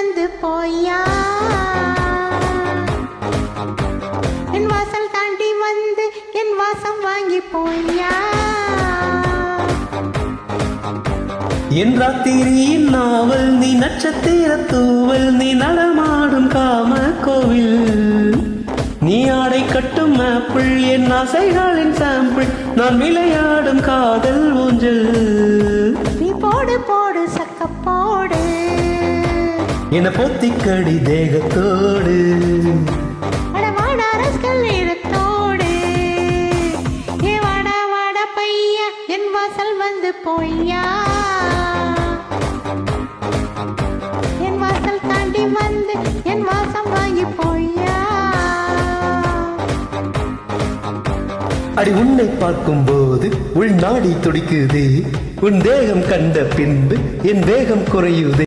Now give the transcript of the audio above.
வந்து போயா, என் வாசல் தாண்டி வந்து என் வாசம் வாங்கி போயா. என் ராத்திரியின் நாவல் நீ, நட்சத்திர தூவல் நீ, நடமாடும் காம கோவில் நீ, ஆடை கட்டும் ஆப்பிள் என் ஆசைகளின் சாம்பிள், நான் விளையாடும் காதல் ஊஞ்சல். நீ போடு போடு சக்க போடு, என பொத்திக்கடி தேகத்தோடு, அடவாட அரஸ்கள் இடத்தோடு. ஏ வாடா வாடா பையா, என் வாசல் வந்து போய்யா, என் வாசல் தாண்டி வந்து என் வாசம் வாங்கி போய்யா. அடி உன்னை பார்க்கும் போது உள்நாடி துடிக்குது, உன் தேகம் கண்ட பின்பு என் வேகம் குறையுது.